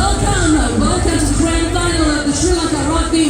Welcome to the grand final of the Sri Lanka Rugby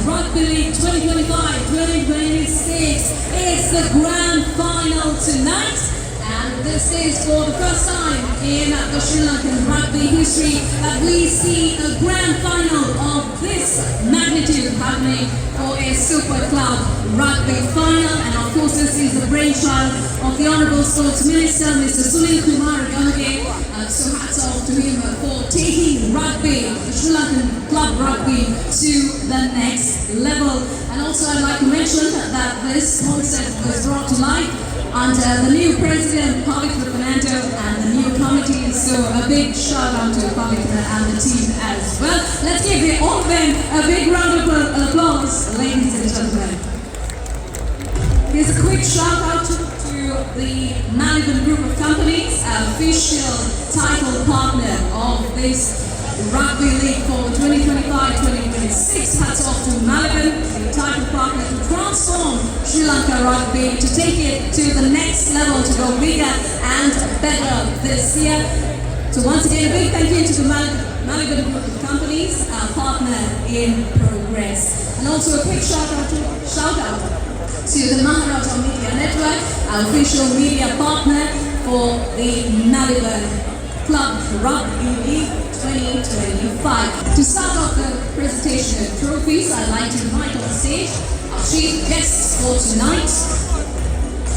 Rugby League 2025-2026. It's the grand final tonight, and this is for the first time in the Sri Lankan rugby history that we see a grand final of this magnitude happening for a super club rugby final. And of course, this is the brainchild of the Honourable Sports Minister, Mr. Sunil Kumar Gamage. So hats off to him for taking rugby, the Sri Lankan club rugby, to the next level. And also I'd like to mention that this concept was brought to life under the new president, Pavitra Fernando, and the new committee. So a big shout out to Pavitra and the team as well. Let's give all of them a big round of applause, ladies and gentlemen. Here's a quick shout out to the Maliban Group of Companies, official title partner of this Rugby League for 2025-2026. Hats off to Maliban, the title partner to transform Sri Lanka rugby, to take it to the next level, to go bigger and better this year. So once again, a big thank you to the Maliban Group of Companies, our partner in progress. And also a quick shout out to the Maharaja Media Network, our official media partner for the Maliban Club Rugby League 2025. To start off the presentation of trophies, I'd like to invite on stage our chief guests for tonight,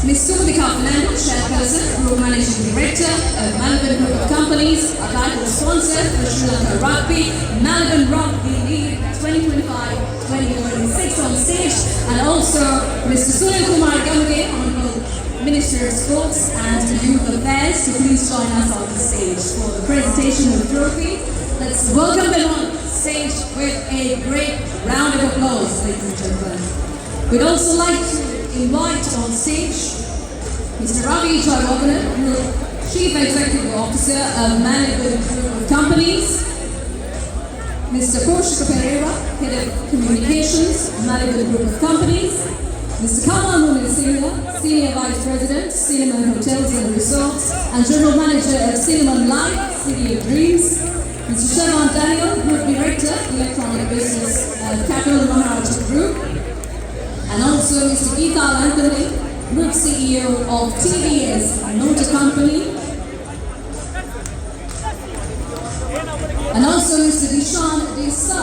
Ms. Sumadika Fernando, Chairperson, Group Managing Director of Maliban Group of Companies, a title sponsor for Sri Lanka Rugby, Maliban Rugby League 2025-2026 on stage, and also Mr. Sunil Kumar Gamage, Honourable Minister of Sports and Youth Affairs, to please join us on the stage for the presentation of the trophy. Let's welcome them on stage with a great round of applause, ladies and gentlemen. We'd also like to invite on stage Mr. Ravi Chawagana, Chief Executive Officer of Maliban Group of Companies, Mr. Kaushika Pereira, Head of Communications, Maliban Group of Companies, Mr. Kamal Munir, Senior Vice President, Cinema Hotels and Resorts, and General Manager of Cinema Life, City of Dreams, Mr. Sharman Daniel, Group Director, Electronic Business, Capital Maharaja Group, and also Mr. Geeta Lanka, Group CEO of TVS Motor Company, and also Mr. Dishan Desa,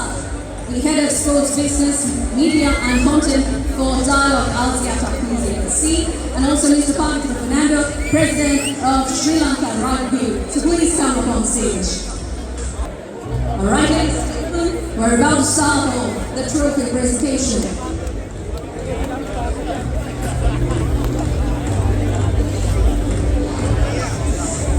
the Head of Sports Business, Media and Content for Dialogue Alsiata PZC, and also Mr. Pavitra Fernando, President of Sri Lanka Rugby. So please come up on stage. Alright, ladies and gentlemen, we're about to start the trophy presentation.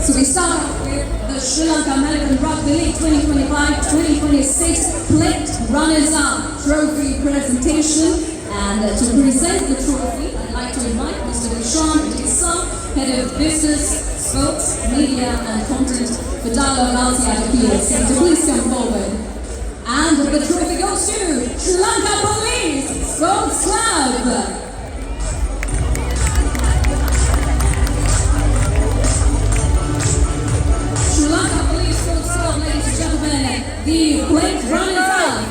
So we start off with the Sri Lanka Maliban Rugby League 2025-2026 plate runners-up trophy presentation. And to present the trophy, I'd like to invite Mr. Dishan Desa, Head of Business, Sports, Media and Content for Dialogue Alsiata PLC, to please come forward. And the trophy goes to Sri Lanka Police Sports Club. The plate runners-up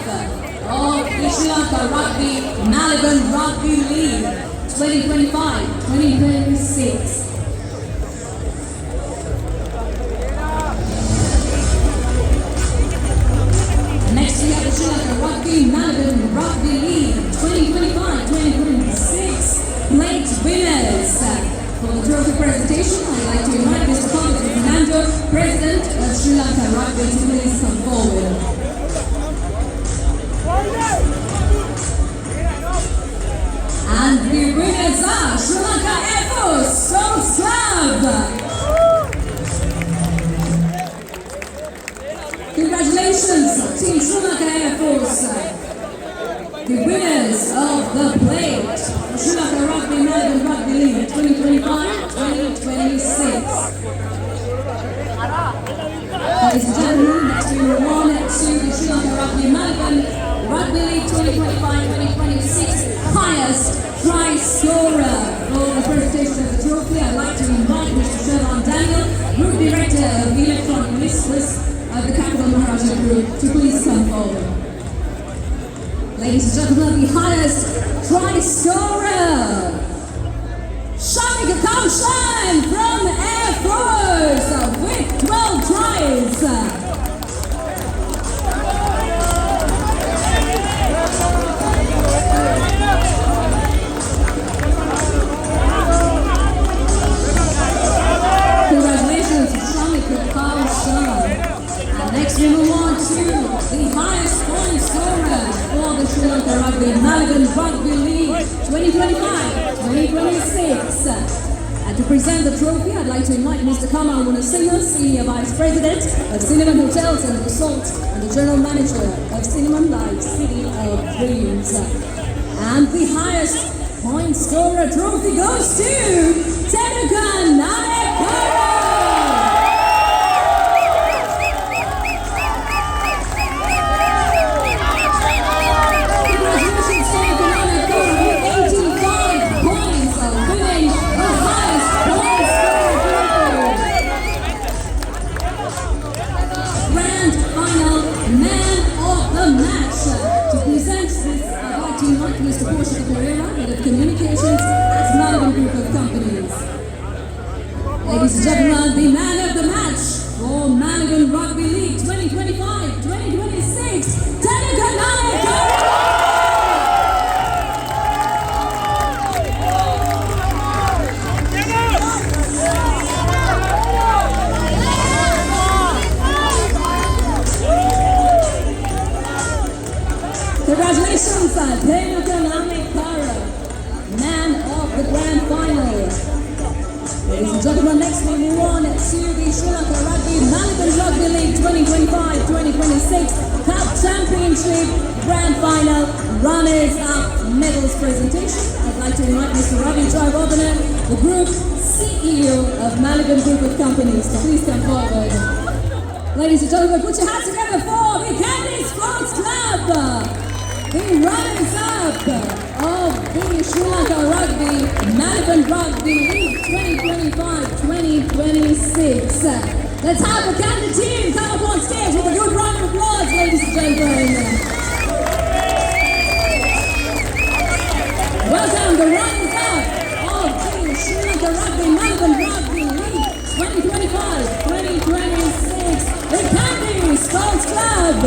of the Sri Lanka Rugby Maliban Rugby League 2025-2026. Next we have the Sri Lanka Rugby Maliban Rugby League 2025-2026 plate winners. For the trophy presentation, I'd like to invite Mr. Pavitra Fernando, President of Sri Lanka Rugby, to please come forward. And the winners are Sri Lanka Air Force Sports Club. Congratulations, Team Sri Lanka Air Force. The winners of the plate, Sri Lanka Rugby Maliban Rugby League 2025-2026. Ladies and gentlemen, next we move on to the Sri Lanka Rugby Maliban Rugby League 2025-2026 highest prize scorer. For the presentation of the trophy, I'd like to invite Mr. Sharman Daniel, Group Director of Electronic Business of the Capital Ladies and gentlemen, the highest try scorer, Shanika Kaushan from Air Force with 12 tries. Congratulations to Shanika Kaushan. And next we move on to the highest point scorer for the Sri Lanka Rugby Rugby League 2025-2026. And to present the trophy, I'd like to invite Mr. Kamal Munasinghe, Senior Vice President of Cinnamon Hotels and Resorts and the General Manager of Cinnamon Life City of Dreams. And the highest point scorer trophy goes to Tenuka Nayakara. Mr. Portia Pereira, Head of Communications at Malagan Group of Companies. Ladies and gentlemen, the man of the match for Malagan Rugby League 2025-2026, Tenuka Nayakara! Congratulations, Tenuka Nayakara, man of the grand final. Ladies and gentlemen, next we move on to the Sri Lanka Malagan Rugby League 2025-2026 Cup Championship Grand Final Runners-Up Medals presentation. I'd like to invite Mr. Ravi Jayawardene, the Group CEO of Malagan Group of Companies, to please come forward. Ladies and gentlemen, put your hands together for the Kandy Sports Club, the runners-up of the Sri Lanka Malagan Rugby League 2025-2026. Let's have the Kandy team come up on stage with a good round of applause, ladies and gentlemen. Welcome the runners-up of the Sri Lanka Malagan Rugby League 2025-2026, the Kandy Sports Club.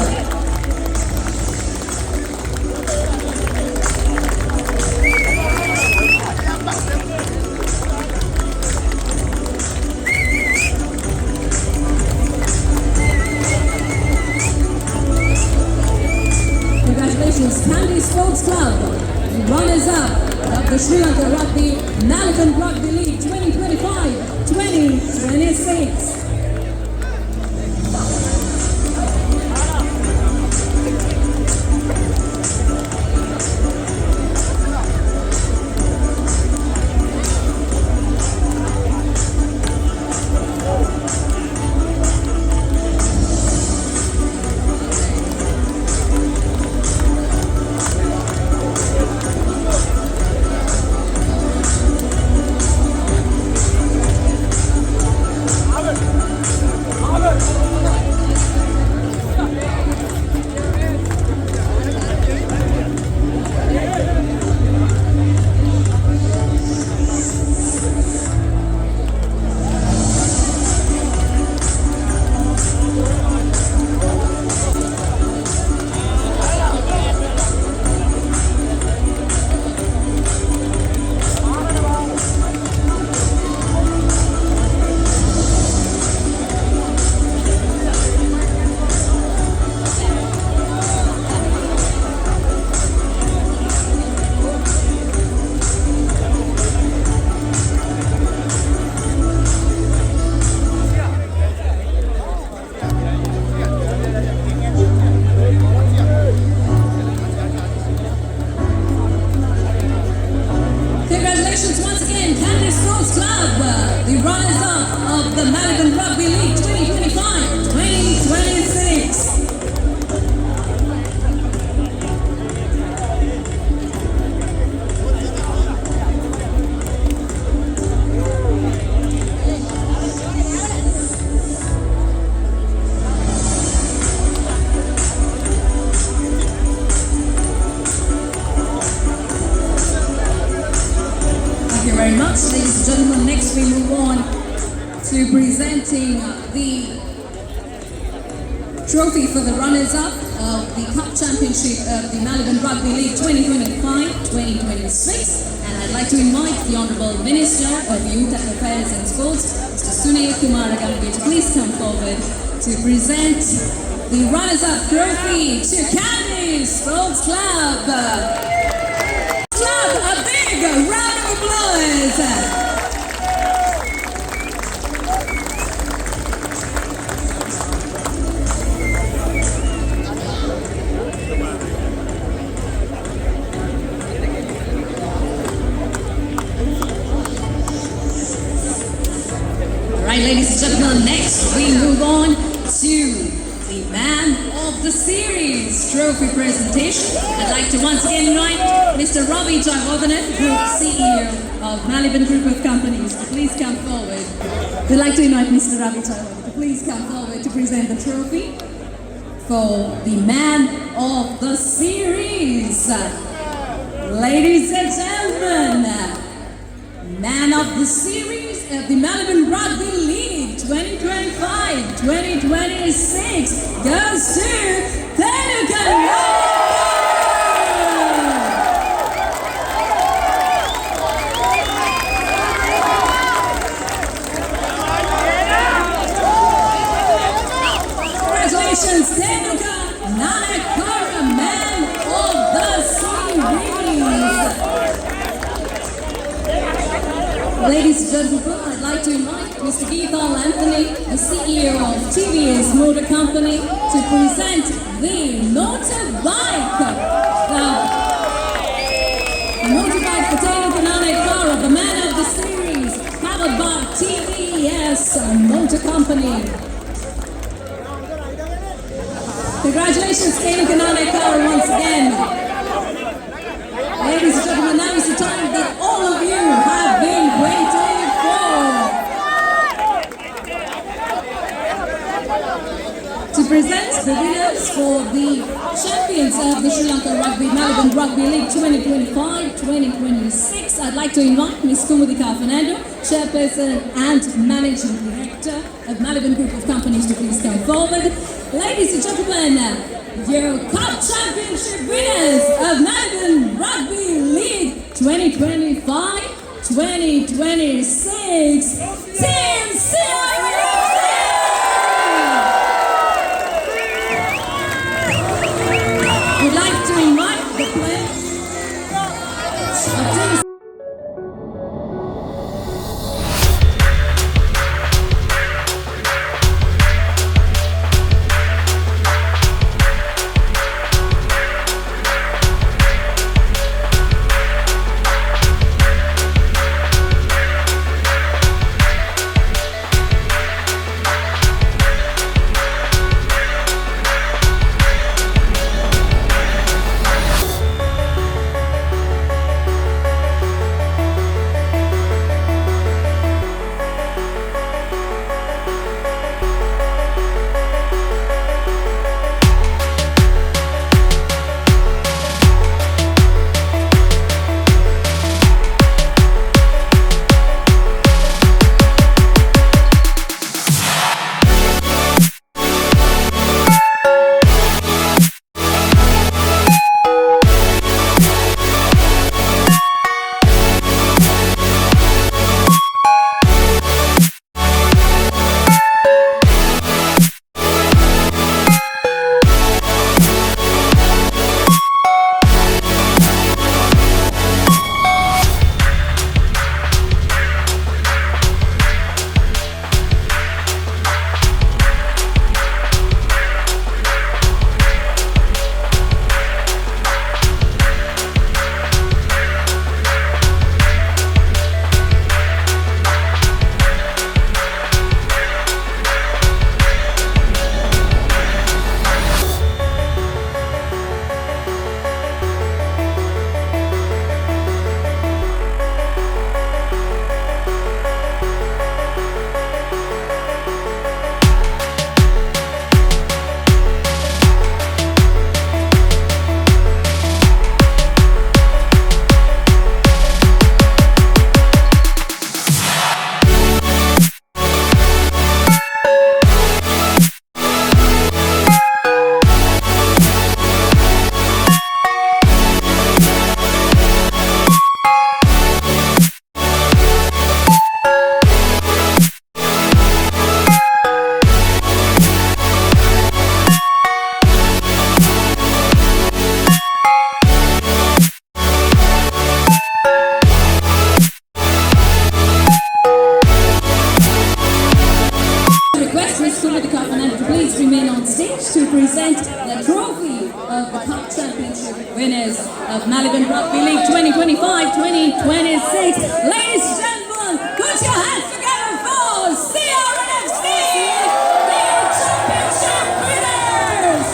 Kandy Sports Club, runners-up of the Sri Lanka Malagan Rugby League 2025-2026. Abre. the trophy for the runners-up of the Cup Championship of the Maliban Rugby League 2025-2026. And I'd like to invite the Honourable Minister of Youth Affairs and Sports, Mr. Sunil Kumar Gange, to please come forward to present the runners-up trophy to Kandy Sports Club. A big round of applause. Alright, ladies and gentlemen, next we move on to the Man of the Series trophy presentation. I'd like to once again invite Mr. Rugby League, Group CEO of Maliban Group of Companies, to please come forward. We'd like to invite Mr. Rugby League to please come forward to present the trophy for the Man of the Series. Ladies and gentlemen, Man of the Series of the Maliban Rugby League 2025-2026 goes to Lanka. Congratulations, Lanka, Nanakara, Man of the Series. Ladies and gentlemen, I'd like to invite Mr. Geethal Anthony, the CEO of TVS Motor Company, to present the motorbike. The motorbike for Taylor Kanane car of the Man of the Series, powered by TVS Motor Company. Congratulations, Taylor Kanane car, once again. Ladies and gentlemen, now is the time that all of you have been waiting for. To present the winners for the champions of the Sri Lanka Maliban Rugby League 2025-2026, I'd like to invite Ms. Kumudika Fernando, Chairperson and Managing Director of Maliban Group of Companies, to please come forward. Ladies and gentlemen, your Cup Championship winners of Maliban Rugby League 2025-2026, Team CRU! We'd like to invite the players of Team and please remain on stage to present the trophy of the Cup Championship winners of Melbourne Rugby League 2025-2026. Ladies and gentlemen, put your hands together for CRNFC, the championship winners!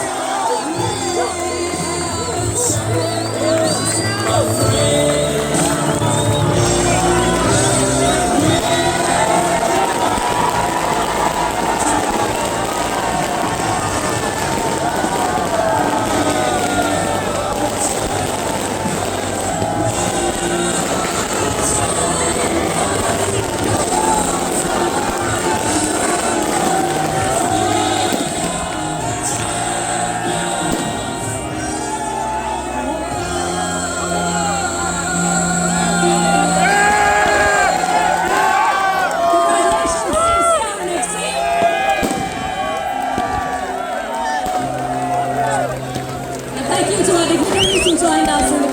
Thank you to our dignitaries who joined us in the